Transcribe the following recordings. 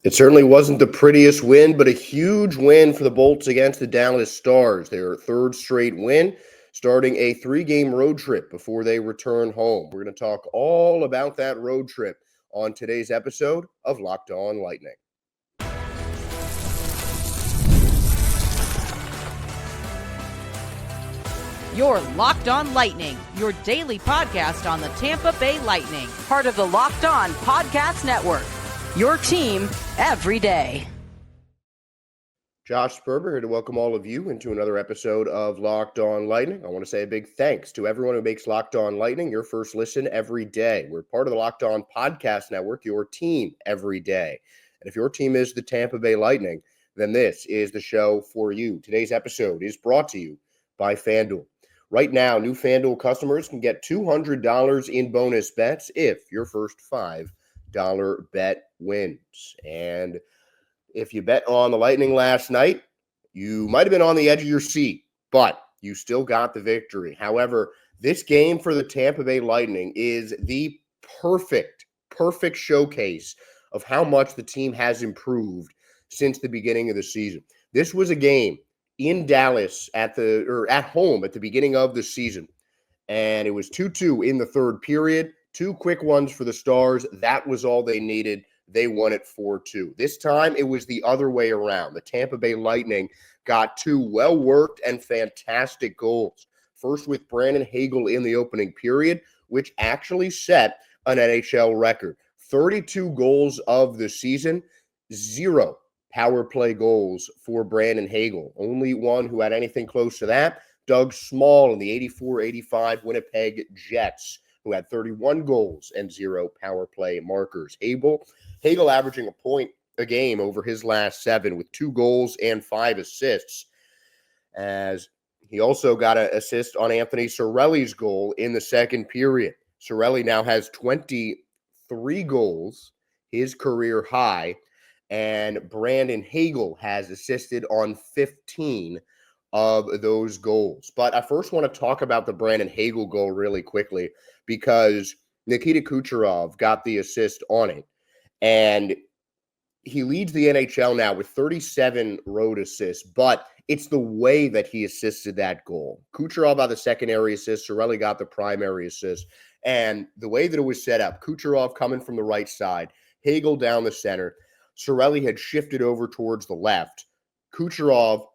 It certainly wasn't the prettiest win, but a huge win for the Bolts against the Dallas Stars. Their third straight win, starting a three-game road trip before they return home. We're going to talk all about that road trip on today's episode of Locked On Lightning. You're Locked On Lightning, your daily podcast on the Tampa Bay Lightning, part of the Locked On Podcast Network, your team every day. Josh Sperber here to welcome all of you into another episode of Locked On Lightning. I want to say a big thanks to everyone who makes Locked On Lightning your first listen every day. We're part of the Locked On Podcast Network, your team every day. And if your team is the Tampa Bay Lightning, then this is the show for you. Today's episode is brought to you by FanDuel. Right now, new FanDuel customers can get $200 in bonus bets if your first $5 bet wins. And if you bet on the Lightning last night, you might have been on the edge of your seat, but you still got the victory. However, this game for the Tampa Bay Lightning is the perfect showcase of how much the team has improved since the beginning of the season. This was a game in Dallas at home at the beginning of the season. And it was 2-2 in the third period. Two quick ones for the Stars. That was all they needed. They won it 4-2. This time it was the other way around. The Tampa Bay Lightning got two well-worked and fantastic goals. First with Brandon Hagel in the opening period, which actually set an NHL record. 32 goals of the season, 0 power play goals for Brandon Hagel. Only one who had anything close to that, Doug Small in the 84-85 Winnipeg Jets, who had 31 goals and 0 power play markers. Hagel averaging a point a game over his last 7 with 2 goals and 5 assists, as he also got an assist on Anthony Cirelli's goal in the second period. Cirelli now has 23 goals, his career high, and Brandon Hagel has assisted on 15 of those goals. But I first want to talk about the Brandon Hagel goal really quickly because Nikita Kucherov got the assist on it. And he leads the NHL now with 37 road assists, but it's the way that he assisted that goal. Kucherov got the secondary assist, Cirelli got the primary assist. And the way that it was set up, Kucherov coming from the right side, Hagel down the center, Cirelli had shifted over towards the left. Kucherov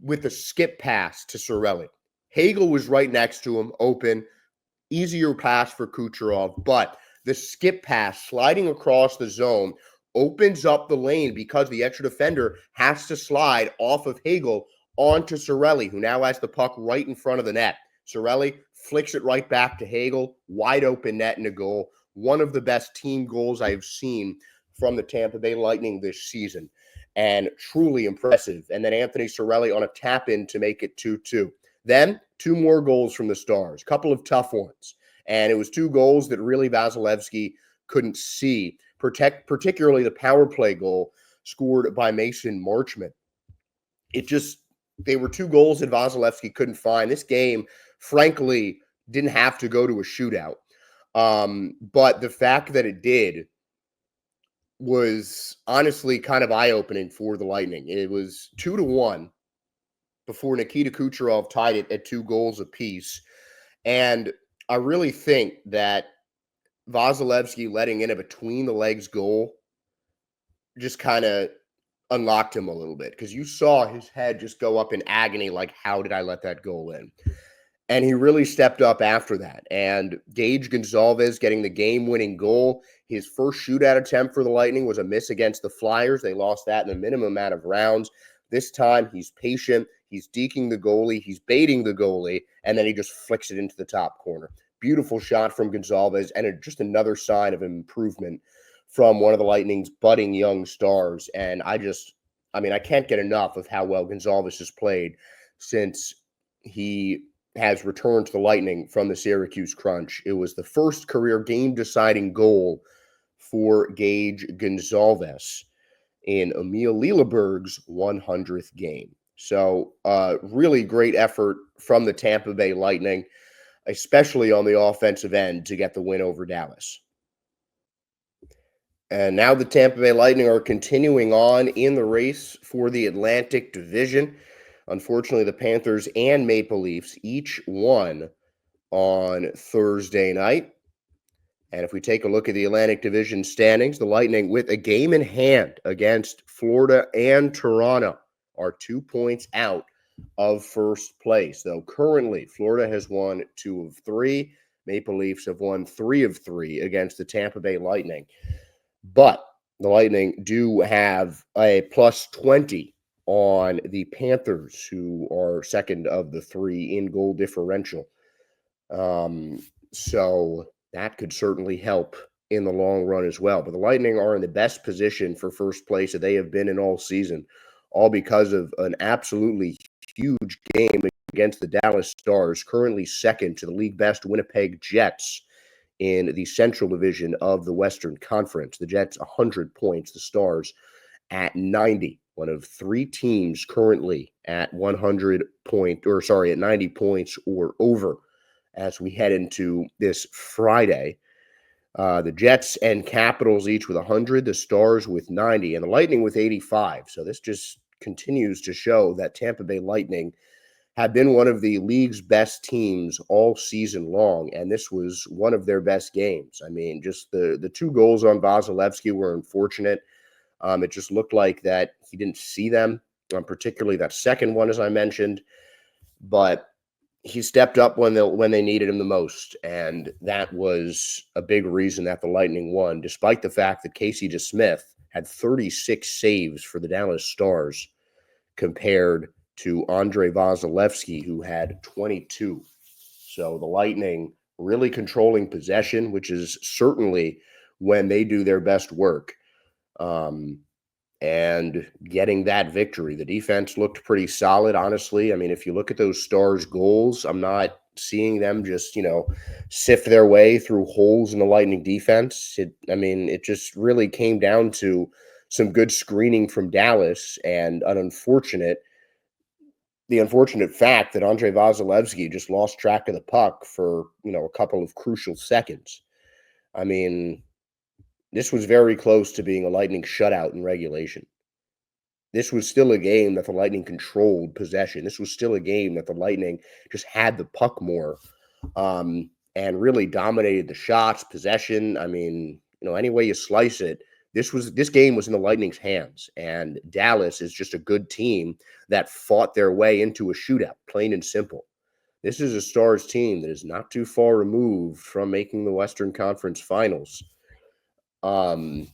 with the skip pass to Cirelli. Hagel was right next to him, open, easier pass for Kucherov, but the skip pass sliding across the zone opens up the lane because the extra defender has to slide off of Hagel onto Cirelli, who now has the puck right in front of the net. Cirelli flicks it right back to Hagel, wide open net and a goal. One of the best team goals I have seen from the Tampa Bay Lightning this season, and truly impressive. And then Anthony Cirelli on a tap-in to make it 2-2. Then 2 more goals from the Stars, a couple of tough ones. And it was 2 goals that really Vasilevsky couldn't see, particularly the power play goal scored by Mason Marchment. They were 2 goals that Vasilevsky couldn't find. This game, frankly, didn't have to go to a shootout. But the fact that it did was honestly kind of eye-opening for the Lightning. It was 2-1 before Nikita Kucherov tied it at 2 goals apiece. And I really think that Vasilevsky letting in a between-the-legs goal just kind of unlocked him a little bit, because you saw his head just go up in agony, like, how did I let that goal in? And he really stepped up after that. And Gage Gonzalez getting the game-winning goal. His first shootout attempt for the Lightning was a miss against the Flyers. They lost that in a minimum amount of rounds. This time, he's patient. He's deking the goalie. He's baiting the goalie. And then he just flicks it into the top corner. Beautiful shot from Gonzalez, and just another sign of improvement from one of the Lightning's budding young stars. And I can't get enough of how well Gonzalez has played since he has returned to the Lightning from the Syracuse Crunch. It was the first career game-deciding goal for Gage Gonzalez in Emil Lilleberg's 100th game. So really great effort from the Tampa Bay Lightning, especially on the offensive end, to get the win over Dallas. And now the Tampa Bay Lightning are continuing on in the race for the Atlantic Division. Unfortunately, the Panthers and Maple Leafs each won on Thursday night. And if we take a look at the Atlantic Division standings, the Lightning, with a game in hand against Florida and Toronto, are 2 points out of first place. Though currently, Florida has won 2 of 3. Maple Leafs have won 3 of 3 against the Tampa Bay Lightning. But the Lightning do have a plus 20 on the Panthers, who are second of the 3 in goal differential. So that could certainly help in the long run as well. But the Lightning are in the best position for first place that they have been in all season, all because of an absolutely huge game against the Dallas Stars, currently second to the league best Winnipeg Jets in the Central Division of the Western Conference. The Jets 100 points, the Stars at 90. One of 3 teams currently at 90 points or over as we head into this Friday. The Jets and Capitals each with 100, the Stars with 90, and the Lightning with 85. So this just continues to show that Tampa Bay Lightning have been one of the league's best teams all season long, and this was one of their best games. I mean, just the 2 goals on Vasilevsky were unfortunate. It just looked like that he didn't see them, particularly that second one, as I mentioned. But he stepped up when they needed him the most, and that was a big reason that the Lightning won, despite the fact that Casey DeSmith had 36 saves for the Dallas Stars compared to Andrei Vasilevsky, who had 22. So the Lightning really controlling possession, which is certainly when they do their best work, and getting that victory. The defense looked pretty solid, honestly. I mean, if you look at those Stars goals, I'm not seeing them just, sift their way through holes in the Lightning defense. It just really came down to some good screening from Dallas and the unfortunate fact that Andrei Vasilevsky just lost track of the puck for, a couple of crucial seconds. I mean, this was very close to being a Lightning shutout in regulation. This was still a game that the Lightning controlled possession. This was still a game that the Lightning just had the puck more, and really dominated the shots, possession. I mean, any way you slice it, this game was in the Lightning's hands, and Dallas is just a good team that fought their way into a shootout, plain and simple. This is a Stars team that is not too far removed from making the Western Conference Finals. And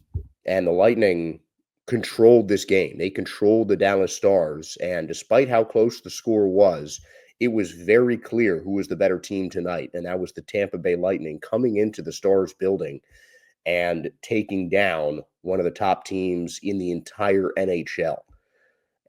the Lightning controlled this game. They controlled the Dallas Stars, and despite how close the score was, it was very clear who was the better team tonight, and that was the Tampa Bay Lightning coming into the Stars building and taking down one of the top teams in the entire NHL.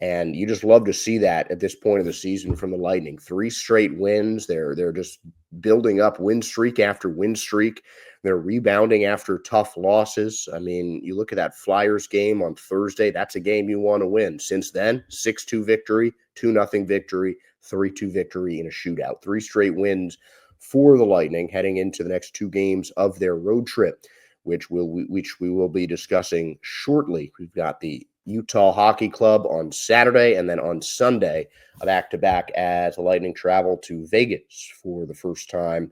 And you just love to see that at this point of the season from the Lightning. 3 straight wins. They're just building up win streak after win streak. They're rebounding after tough losses. I mean, you look at that Flyers game on Thursday, that's a game you want to win. Since then, 6-2 victory, 2-0 victory, 3-2 victory in a shootout. 3 straight wins for the Lightning heading into the next 2 games of their road trip, which we will be discussing shortly. We've got the Utah Hockey Club on Saturday, and then on Sunday, a back-to-back as the Lightning travel to Vegas for the first time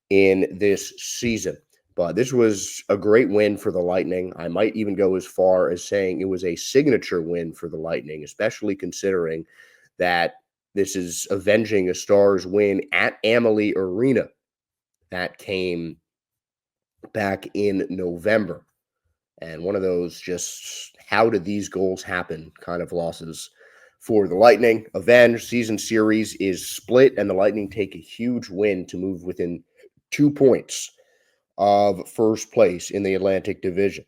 in this season. But this was a great win for the Lightning. I might even go as far as saying it was a signature win for the Lightning, especially considering that this is avenging a Stars win at Amalie Arena that came back in November. And one of those just, how did these goals happen kind of losses for the Lightning. Avenged season series is split, and the Lightning take a huge win to move within 2 points of first place in the Atlantic Division.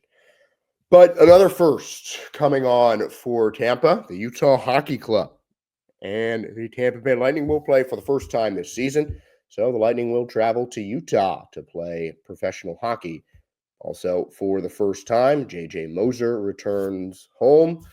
But another first coming on for Tampa, the Utah Hockey Club. And the Tampa Bay Lightning will play for the first time this season. So the Lightning will travel to Utah to play professional hockey. Also, for the first time, J.J. Moser returns home,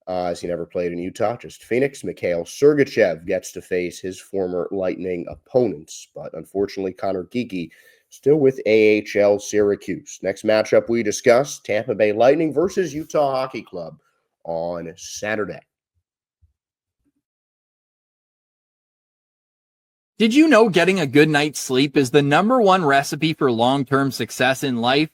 as he never played in Utah, just Phoenix. Mikhail Sergachev gets to face his former Lightning opponents. But unfortunately, Connor Geekie Still with AHL Syracuse. Next matchup we discuss, Tampa Bay Lightning versus Utah Hockey Club on Saturday. Did you know getting a good night's sleep is the #1 recipe for long-term success in life?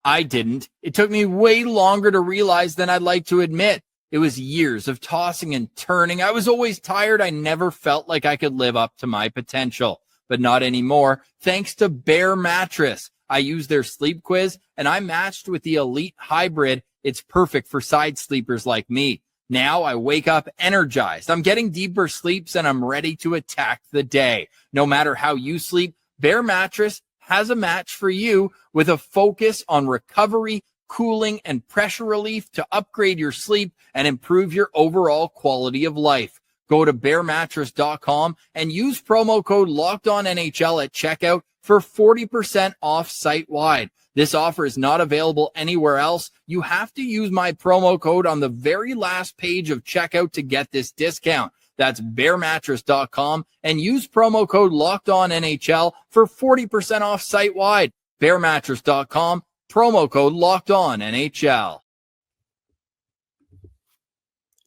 I didn't. It took me way longer to realize than I'd like to admit. It was years of tossing and turning. I was always tired. I never felt like I could live up to my potential, but not anymore. Thanks to Bear Mattress. I used their sleep quiz and I matched with the Elite Hybrid. It's perfect for side sleepers like me. Now I wake up energized. I'm getting deeper sleeps and I'm ready to attack the day. No matter how you sleep, Bear Mattress has a match for you with a focus on recovery, cooling, and pressure relief to upgrade your sleep and improve your overall quality of life. Go to bearmattress.com and use promo code LOCKEDONNHL at checkout for 40% off site-wide. This offer is not available anywhere else. You have to use my promo code on the very last page of checkout to get this discount. That's bearmattress.com and use promo code LOCKEDONNHL for 40% off site-wide. Bearmattress.com, promo code LOCKEDONNHL.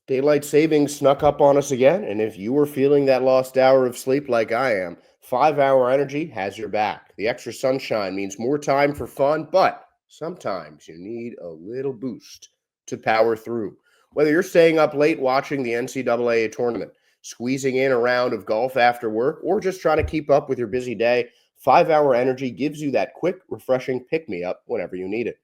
Daylight savings snuck up on us again, and if you were feeling that lost hour of sleep like I am, 5-Hour Energy has your back. The extra sunshine means more time for fun, but sometimes you need a little boost to power through. Whether you're staying up late watching the NCAA tournament, squeezing in a round of golf after work, or just trying to keep up with your busy day, 5-Hour Energy gives you that quick, refreshing pick-me-up whenever you need it.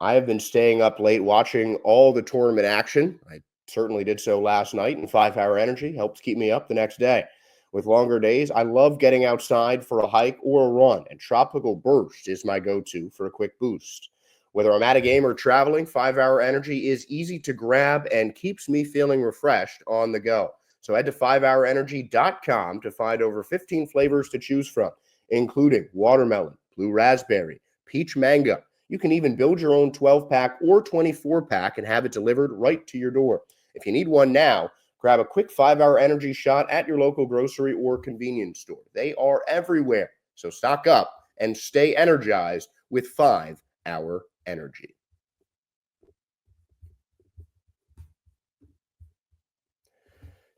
I have been staying up late watching all the tournament action. I certainly did so last night, and 5-Hour Energy helps keep me up the next day. With longer days, I love getting outside for a hike or a run, and Tropical Burst is my go-to for a quick boost. Whether I'm at a game or traveling, 5-Hour Energy is easy to grab and keeps me feeling refreshed on the go. So head to 5hourenergy.com to find over 15 flavors to choose from, including watermelon, blue raspberry, peach mango. You can even build your own 12-pack or 24-pack and have it delivered right to your door. If you need one now, grab a quick 5-Hour Energy shot at your local grocery or convenience store. They are everywhere, so stock up and stay energized with 5-Hour Energy.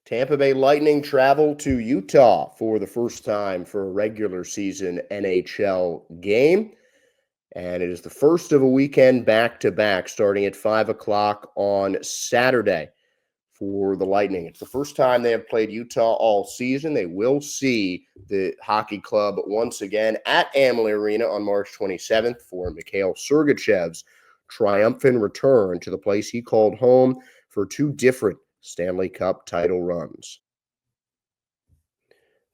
Tampa Bay Lightning travel to Utah for the first time for a regular season NHL game. And it is the first of a weekend back-to-back starting at 5 o'clock on Saturday for the Lightning. It's the first time they have played Utah all season. They will see the hockey club once again at Amalie Arena on March 27th for Mikhail Sergachev's triumphant return to the place he called home for two different Stanley Cup title runs.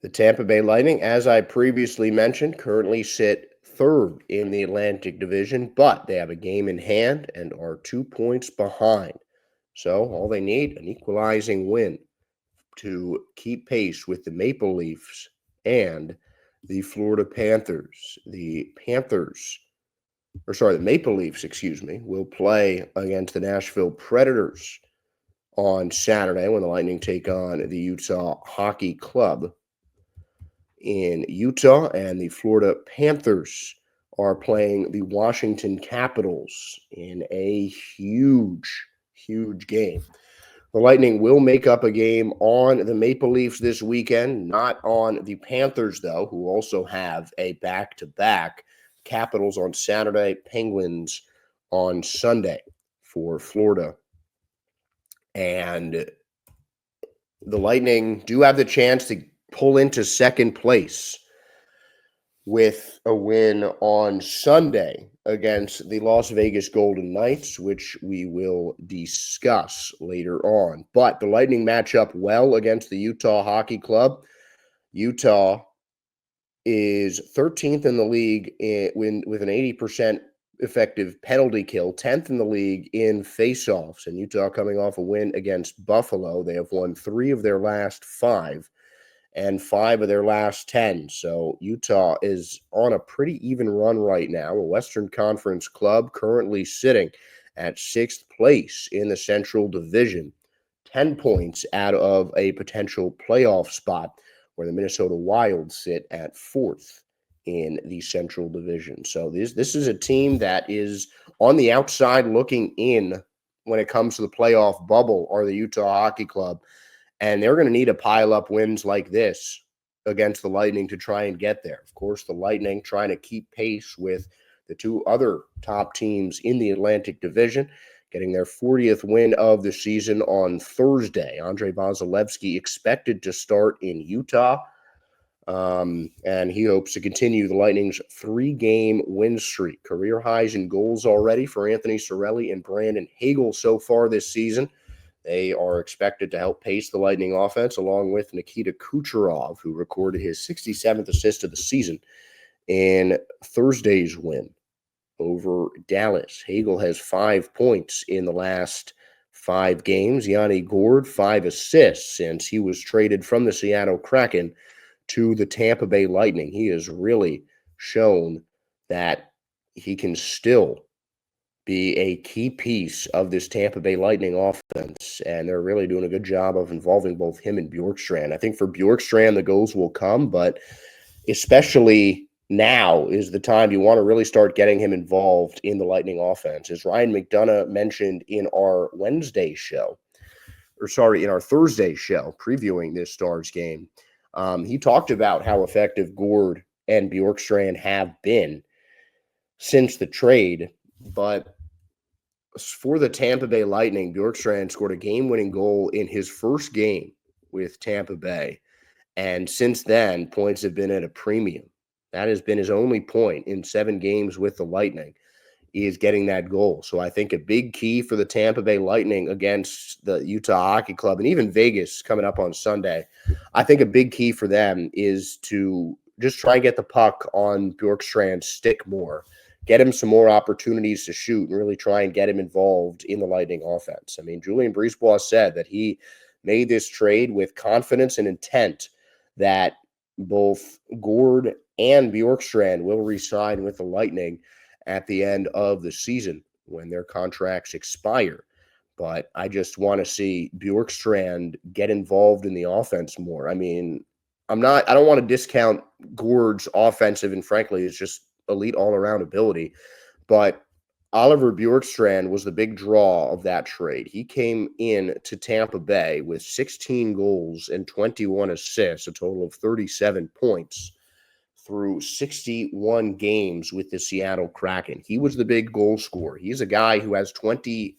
The Tampa Bay Lightning, as I previously mentioned, currently sit third in the Atlantic Division, but they have a game in hand and are 2 points behind. So all they need, an equalizing win to keep pace with the Maple Leafs and the Florida Panthers. The Maple Leafs, will play against the Nashville Predators on Saturday when the Lightning take on the Utah Hockey Club in Utah, and the Florida Panthers are playing the Washington Capitals in a huge game. The Lightning will make up a game on the Maple Leafs this weekend, not on the Panthers, though, who also have a back-to-back. Capitals on Saturday, Penguins on Sunday for Florida. And the Lightning do have the chance to pull into second place with a win on Sunday against the Las Vegas Golden Knights, which we will discuss later on. But the Lightning match up well against the Utah Hockey Club. Utah is 13th in the league with an 80% effective penalty kill, 10th in the league in faceoffs, and Utah coming off a win against Buffalo. They have won 3 of their last 5 and 5 of their last 10. So Utah is on a pretty even run right now. A Western Conference club currently sitting at 6th place in the Central Division, 10 points out of a potential playoff spot, where the Minnesota Wild sit at 4th in the Central Division. So this is a team that is on the outside looking in when it comes to the playoff bubble, are the Utah Hockey Club. And they're going to need to pile up wins like this against the Lightning to try and get there. Of course, the Lightning trying to keep pace with the two other top teams in the Atlantic Division, getting their 40th win of the season on Thursday. Andrei Vasilevsky expected to start in Utah, and he hopes to continue the Lightning's 3-game win streak. Career highs in goals already for Anthony Cirelli and Brandon Hagel so far this season. They are expected to help pace the Lightning offense, along with Nikita Kucherov, who recorded his 67th assist of the season in Thursday's win over Dallas. Hagel has 5 points in the last 5 games. Yanni Gourde, 5 assists since he was traded from the Seattle Kraken to the Tampa Bay Lightning. He has really shown that he can still be a key piece of this Tampa Bay Lightning offense, and they're really doing a good job of involving both him and Bjorkstrand. I think for Bjorkstrand, the goals will come, but especially now is the time you want to really start getting him involved in the Lightning offense. As Ryan McDonough mentioned in our Thursday show, previewing this Stars game, he talked about how effective Gourde and Bjorkstrand have been since the trade, but for the Tampa Bay Lightning, Bjorkstrand scored a game-winning goal in his first game with Tampa Bay. And since then, points have been at a premium. That has been his only point in 7 games with the Lightning, is getting that goal. So I think a big key for the Tampa Bay Lightning against the Utah Hockey Club and even Vegas coming up on Sunday, I think a big key for them is to just try and get the puck on Bjorkstrand's stick more. Get him some more opportunities to shoot and really try and get him involved in the Lightning offense. I mean, Julien Brisebois said that he made this trade with confidence and intent that both Gourde and Bjorkstrand will re-sign with the Lightning at the end of the season when their contracts expire. But I just want to see Bjorkstrand get involved in the offense more. I mean, I don't want to discount Gourde's offensive, and frankly, it's just elite all-around ability, but Oliver Bjorkstrand was the big draw of that trade. He came in to Tampa Bay with 16 goals and 21 assists, a total of 37 points through 61 games with the Seattle Kraken. He was the big goal scorer. He's a guy who has 20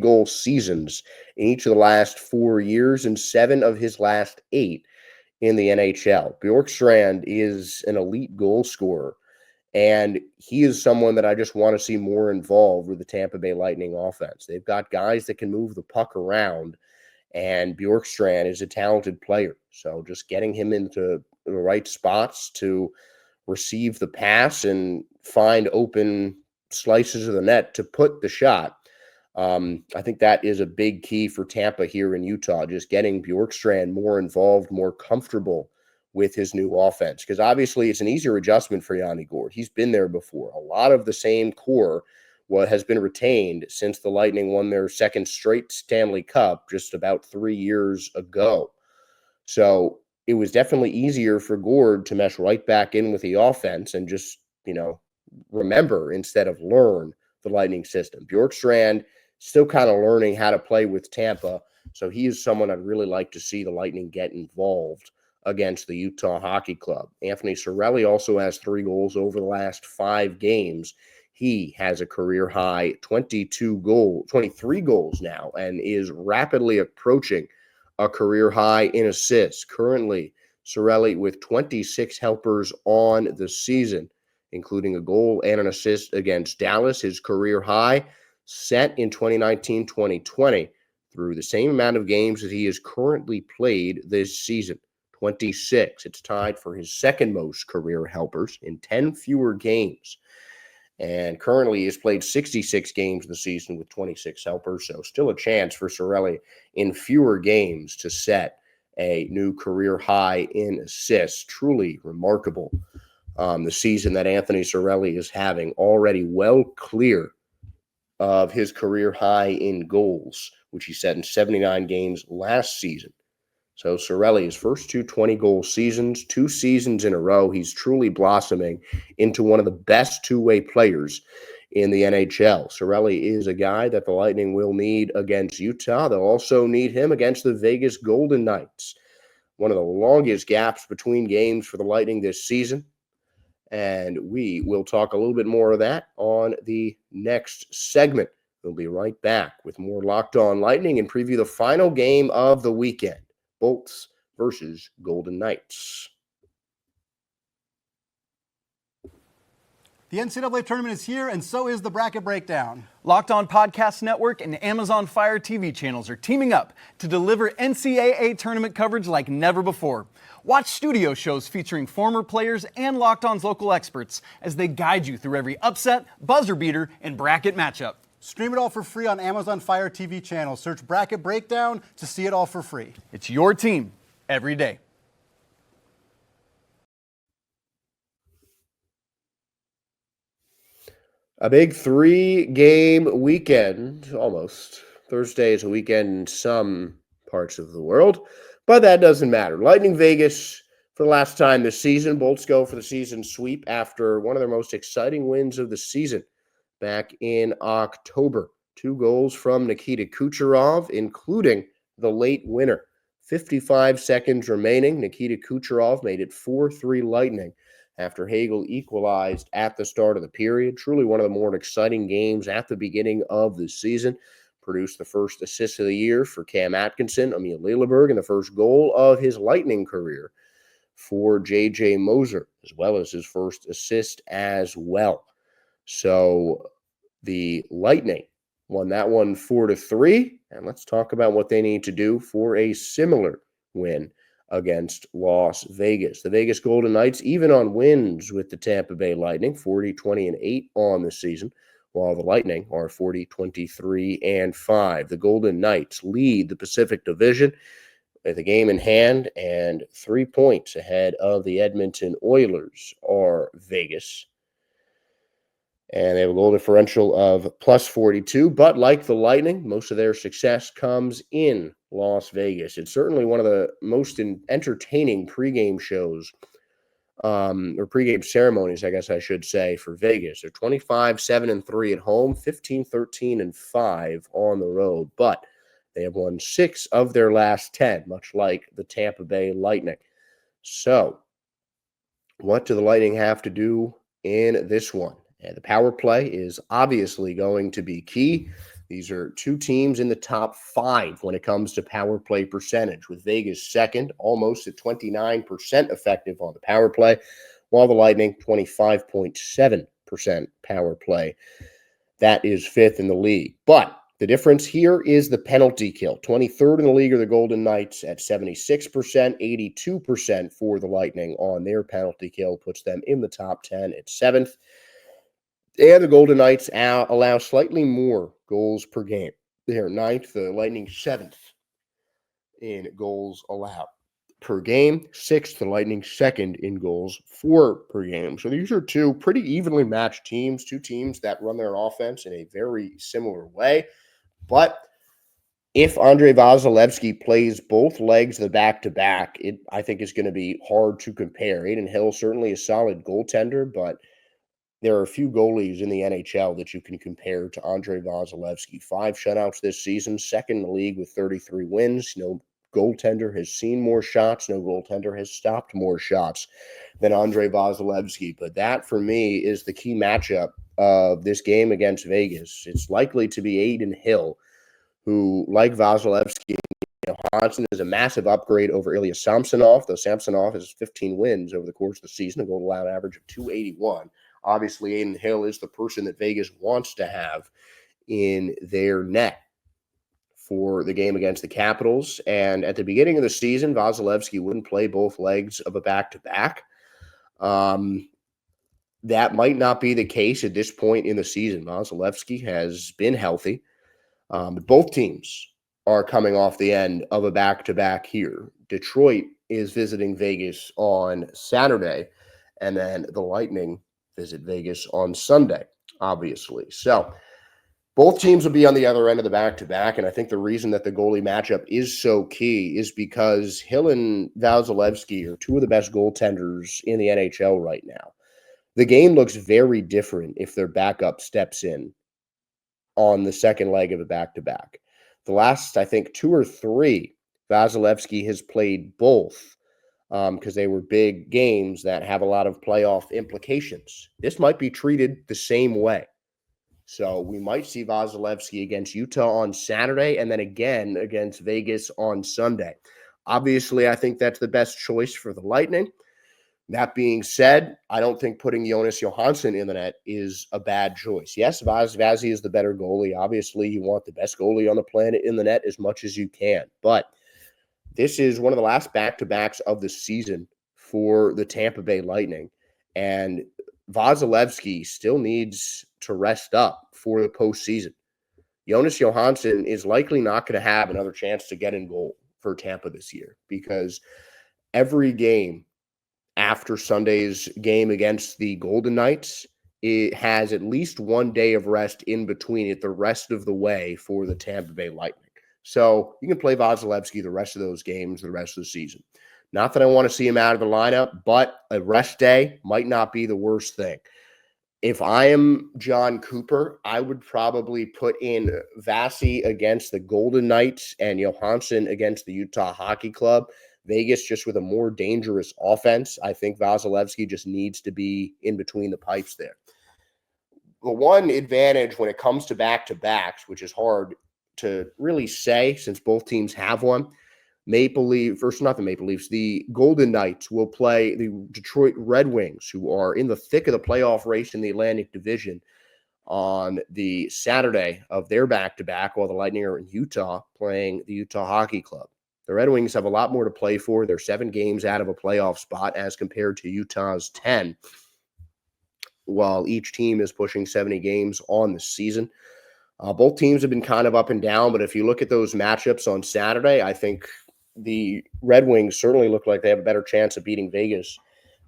goal seasons in each of the last 4 years and 7 of his last 8 in the NHL. Bjorkstrand is an elite goal scorer, and he is someone that I just want to see more involved with the Tampa Bay Lightning offense. They've got guys that can move the puck around, and Bjorkstrand is a talented player. So just getting him into the right spots to receive the pass and find open slices of the net to put the shot. I think that is a big key for Tampa here in Utah, just getting Bjorkstrand more involved, more comfortable with his new offense. Because obviously it's an easier adjustment for Yanni Gourde. He's been there before. A lot of the same core has been retained since the Lightning won their second straight Stanley Cup just about 3 years ago. So it was definitely easier for Gourde to mesh right back in with the offense and just, remember instead of learn the Lightning system. Bjorkstrand still kind of learning how to play with Tampa. So he is someone I'd really like to see the Lightning get involved against the Utah Hockey Club. Anthony Cirelli also has 3 goals over the last 5 games. He has a career high 23 goals now, and is rapidly approaching a career high in assists. Currently, Cirelli with 26 helpers on the season, including a goal and an assist against Dallas, his career high, set in 2019-2020 through the same amount of games that he has currently played this season, 26. It's tied for his second most career helpers in 10 fewer games. And currently he has played 66 games this season with 26 helpers, so still a chance for Cirelli in fewer games to set a new career high in assists. Truly remarkable. The season that Anthony Cirelli is having, already well clear of his career high in goals, which he set in 79 games last season. So Cirelli's first two 20-goal seasons, 2 seasons in a row, he's truly blossoming into one of the best two-way players in the NHL. Cirelli is a guy that the Lightning will need against Utah. They'll also need him against the Vegas Golden Knights. One of the longest gaps between games for the Lightning this season. And we will talk a little bit more of that on the next segment. We'll be right back with more Locked On Lightning and preview the final game of the weekend. Bolts versus Golden Knights. The NCAA tournament is here, and so is the bracket breakdown. Locked On Podcast Network and Amazon Fire TV channels are teaming up to deliver NCAA tournament coverage like never before. Watch studio shows featuring former players and Locked On's local experts as they guide you through every upset, buzzer beater, and bracket matchup. Stream it all for free on Amazon Fire TV channel. Search Bracket Breakdown to see it all for free. It's your team every day. A big 3-game weekend, almost. Thursday is a weekend in some parts of the world, but that doesn't matter. Lightning Vegas for the last time this season. Bolts go for the season sweep after one of their most exciting wins of the season back in October. 2 goals from Nikita Kucherov, including the late winner. 55 seconds remaining. Nikita Kucherov made it 4-3 Lightning after Hagel equalized at the start of the period. Truly one of the more exciting games at the beginning of the season. Produced the first assist of the year for Cam Atkinson, Emil Lilleberg, and the first goal of his Lightning career for J.J. Moser, as well as his first assist as well. So the Lightning won that one 4-3, and let's talk about what they need to do for a similar win against Las Vegas. The Vegas Golden Knights, even on wins with the Tampa Bay Lightning, 40-20-8 on the season, while the Lightning are 40-23-5. The Golden Knights lead the Pacific Division with a game in hand and 3 points ahead of the Edmonton Oilers are Vegas. And they have a goal differential of plus 42. But like the Lightning, most of their success comes in Las Vegas. It's certainly one of the most entertaining pregame shows, or pregame ceremonies, I guess I should say, for Vegas. They're 25-7-3 at home, 15-13-5 on the road. But they have won 6 of their last 10, much like the Tampa Bay Lightning. So what do the Lightning have to do in this one? And the power play is obviously going to be key. These are 2 teams in the top 5 when it comes to power play percentage, with Vegas second, almost at 29% effective on the power play, while the Lightning 25.7% power play. That is 5th in the league. But the difference here is the penalty kill. 23rd in the league are the Golden Knights at 76%, 82% for the Lightning on their penalty kill, puts them in the top 10 at 7th. And the Golden Knights allow slightly more goals per game. They are 9th, the Lightning 7th in goals allowed per game. 6th, the Lightning 2nd in goals for per game. So these are 2 pretty evenly matched teams, 2 teams that run their offense in a very similar way. But if Andrei Vasilevskiy plays both legs of the back-to-back, it, I think, is going to be hard to compare. Aiden Hill certainly a solid goaltender, but there are a few goalies in the NHL that you can compare to Andrei Vasilevskiy. 5 shutouts this season, 2nd in the league with 33 wins. No goaltender has seen more shots. No goaltender has stopped more shots than Andrei Vasilevskiy. But that, for me, is the key matchup of this game against Vegas. It's likely to be Aiden Hill, who, like Vasilevskiy, Johansson is a massive upgrade over Ilya Samsonov, though Samsonov has 15 wins over the course of the season, a goal allowed average of .281. Obviously, Aiden Hill is the person that Vegas wants to have in their net for the game against the Capitals. And at the beginning of the season, Vasilevskiy wouldn't play both legs of a back-to-back. That might not be the case at this point in the season. Vasilevskiy has been healthy. But both teams are coming off the end of a back-to-back here. Detroit is visiting Vegas on Saturday, and then the Lightning visit Vegas on Sunday, obviously. So Both teams will be on the other end of the back-to-back, and I think the reason that the goalie matchup is so key is because Hill and Vasilevsky are two of the best goaltenders in the NHL right now. The game looks very different if their backup steps in on the second leg of a back-to-back. The last, I think, 2 or 3, Vasilevsky has played both because they were big games that have a lot of playoff implications. This might be treated the same way. So we might see Vasilevsky against Utah on Saturday and then again against Vegas on Sunday. Obviously, I think that's the best choice for the Lightning. That being said, I don't think putting Jonas Johansson in the net is a bad choice. Yes, Vazzy is the better goalie. Obviously, you want the best goalie on the planet in the net as much as you can. But this is one of the last back-to-backs of the season for the Tampa Bay Lightning. And Vasilevsky still needs to rest up for the postseason. Jonas Johansson is likely not going to have another chance to get in goal for Tampa this year because every game after Sunday's game against the Golden Knights, it has at least 1 day of rest in between it the rest of the way for the Tampa Bay Lightning. So you can play Vasilevsky the rest of those games, the rest of the season. Not that I want to see him out of the lineup, but a rest day might not be the worst thing. If I am John Cooper, I would probably put in Vasi against the Golden Knights and Johansson against the Utah Hockey Club. Vegas just with a more dangerous offense. I think Vasilevsky just needs to be in between the pipes there. The one advantage when it comes to back-to-backs, which is hard to really say since both teams have one, the Golden Knights will play the Detroit Red Wings, who are in the thick of the playoff race in the Atlantic Division, on the Saturday of their back-to-back, while the Lightning are in Utah playing the Utah Hockey Club. The Red Wings have a lot more to play for. They're 7 games out of a playoff spot as compared to Utah's 10, while each team is pushing 70 games on the season. Both teams have been kind of up and down, but if you look at those matchups on Saturday, I think the Red Wings certainly look like they have a better chance of beating Vegas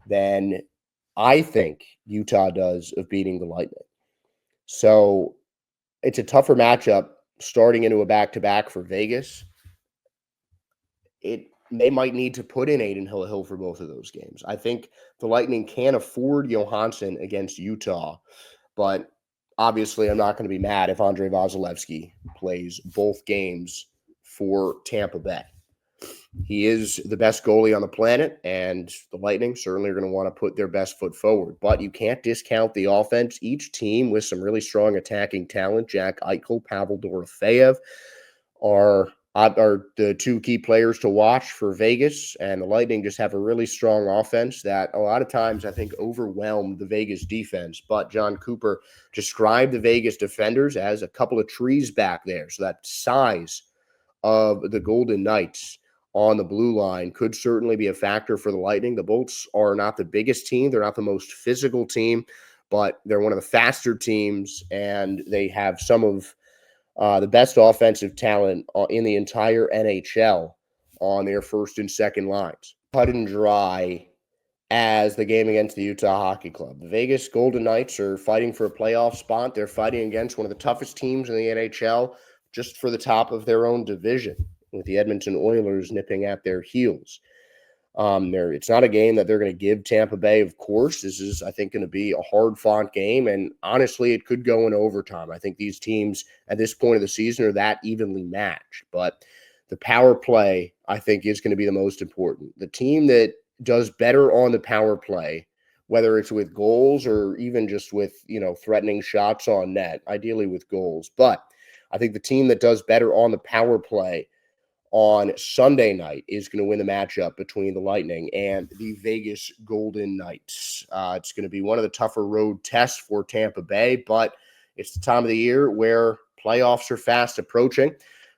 than I think Utah does of beating the Lightning. So it's a tougher matchup starting into a back-to-back for Vegas. They might need to put in Adin Hill for both of those games. I think the Lightning can afford Johansson against Utah, but obviously I'm not going to be mad if Andrei Vasilevsky plays both games for Tampa Bay. He is the best goalie on the planet, and the Lightning certainly are going to want to put their best foot forward. But you can't discount the offense. Each team with some really strong attacking talent, Jack Eichel, Pavel Dorofeyev, are the 2 key players to watch for Vegas, and the Lightning just have a really strong offense that a lot of times I think overwhelmed the Vegas defense. But John Cooper described the Vegas defenders as a couple of trees back there. So that size of the Golden Knights on the blue line could certainly be a factor for the Lightning. The Bolts are not the biggest team. They're not the most physical team, but they're one of the faster teams, and they have some of the best offensive talent in the entire NHL on their first and second lines. Cut and dry as the game against the Utah Hockey Club. The Vegas Golden Knights are fighting for a playoff spot. They're fighting against one of the toughest teams in the NHL just for the top of their own division, with the Edmonton Oilers nipping at their heels. It's not a game that they're going to give Tampa Bay, of course. This is, I think, going to be a hard-fought game, and honestly, it could go in overtime. I think these teams at this point of the season are that evenly matched, but the power play, I think, is going to be the most important. The team that does better on the power play, whether it's with goals or even just with, threatening shots on net, ideally with goals, but I think the team that does better on the power play on Sunday night is going to win the matchup between the Lightning and the Vegas Golden Knights. It's going to be one of the tougher road tests for Tampa Bay, but it's the time of the year where playoffs are fast approaching.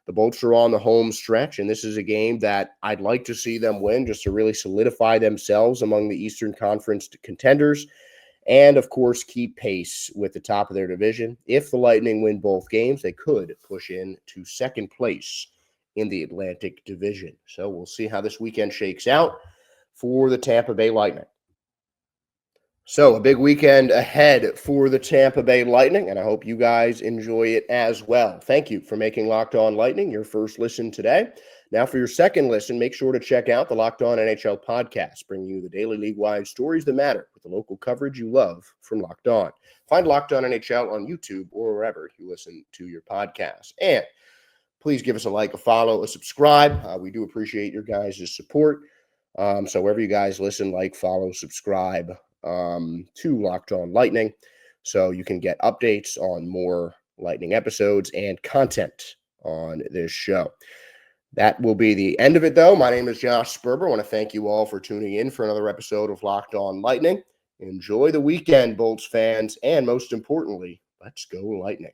The Bolts are on the home stretch, and this is a game that I'd like to see them win just to really solidify themselves among the Eastern Conference contenders and, of course, keep pace with the top of their division. If the Lightning win both games, they could push in to second place in the Atlantic Division. So we'll see how this weekend shakes out for the Tampa Bay Lightning. So, a big weekend ahead for the Tampa Bay Lightning, and I hope you guys enjoy it as well. Thank you for making Locked On Lightning your first listen today. Now, for your second listen, make sure to check out the Locked On NHL podcast, bringing you the daily league-wide stories that matter with the local coverage you love from Locked On. Find Locked On NHL on YouTube or wherever you listen to your podcasts. And please give us a like, a follow, a subscribe. We do appreciate your guys' support. So wherever you guys listen, like, follow, subscribe to Locked On Lightning, so you can get updates on more Lightning episodes and content on this show. That will be the end of it, though. My name is Josh Sperber. I want to thank you all for tuning in for another episode of Locked On Lightning. Enjoy the weekend, Bolts fans, and most importantly, let's go Lightning.